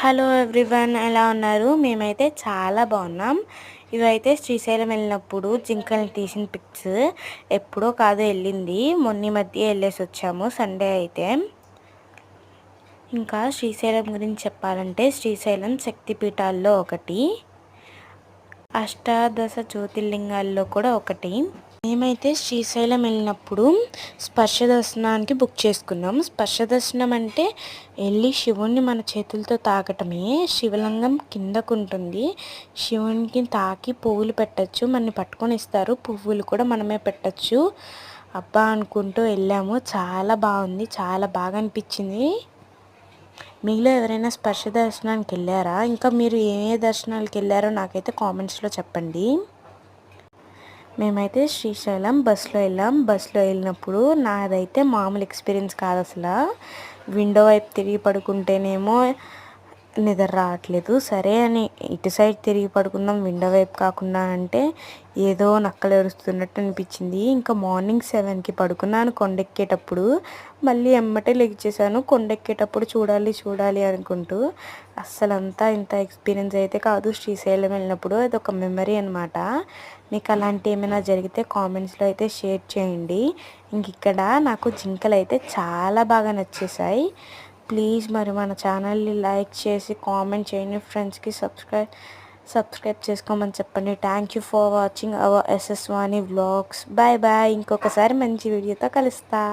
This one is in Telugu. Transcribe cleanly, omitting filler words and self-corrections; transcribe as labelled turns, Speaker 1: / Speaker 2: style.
Speaker 1: హలో ఎవ్రీవన్, ఎలా ఉన్నారు? మేమైతే చాలా బాగున్నాం. ఇవైతే శ్రీశైలం వెళ్ళినప్పుడు జింకల్ని తీసిన పిక్స్. ఎప్పుడో కాదు వెళ్ళింది, మొన్న మధ్య వెళ్ళేసి వచ్చాము సండే అయితే. ఇంకా శ్రీశైలం గురించి చెప్పాలంటే శ్రీశైలం శక్తిపీఠాల్లో ఒకటి, అష్టాదశ జ్యోతిర్లింగాల్లో కూడా ఒకటి. మేమైతే శ్రీశైలం వెళ్ళినప్పుడు స్పర్శ దర్శనానికి బుక్ చేసుకున్నాం. స్పర్శ దర్శనం అంటే వెళ్ళి శివుణ్ణి మన చేతులతో తాకటమే. శివలింగం కిందకు ఉంటుంది, శివునికి తాకి పువ్వులు పెట్టచ్చు, మనని పట్టుకొని ఇస్తారు, పువ్వులు కూడా మనమే పెట్టచ్చు. అబ్బా అనుకుంటూ వెళ్ళాము, చాలా బాగుంది, చాలా బాగా అనిపించింది. మీలో ఎవరైనా స్పర్శ దర్శనానికి వెళ్ళారా? ఇంకా మీరు ఏ దర్శనాలకు వెళ్ళారో నాకైతే కామెంట్స్లో చెప్పండి. మేమైతే శ్రీశైలం బస్సులో వెళ్ళాం. బస్సులో వెళ్ళినప్పుడు నాదైతే మామూలు ఎక్స్పీరియన్స్ కాదు అసలు. విండో వైపు తిరిగి పడుకుంటేనేమో నిద్ర రావట్లేదు. సరే అని ఇటు సైడ్ తిరిగి పడుకుందాం విండో వైపు కాకుండా అంటే ఏదో నక్కలు ఏడుస్తున్నట్టు అనిపించింది. ఇంకా మార్నింగ్ 7కి పడుకున్నాను కొండెక్కేటప్పుడు. మళ్ళీ ఎమ్మటే లెగిచేసాను కొండెక్కేటప్పుడు చూడాలి అనుకుంటూ. అస్సలంతా ఇంత ఎక్స్పీరియన్స్ అయితే కాదు శ్రీశైలం వెళ్ళినప్పుడు. అది ఒక మెమరీ అనమాట. మీకు అలాంటి ఏమైనా జరిగితే కామెంట్స్లో అయితే షేర్ చేయండి. ఇంక ఇక్కడ నాకు జింకలు అయితే చాలా బాగా నచ్చేసాయి. ప్లీజ్ మరి మన ఛానల్ని లైక్ చేసి కామెంట్ చేయండి, ఫ్రెండ్స్కి సబ్స్క్రైబ్ చేసుకోమని చెప్పండి. Thank you for watching our SS Vani vlogs. Bye bye. ఇంకొకసారి మంచి వీడియోతో కలుస్తా.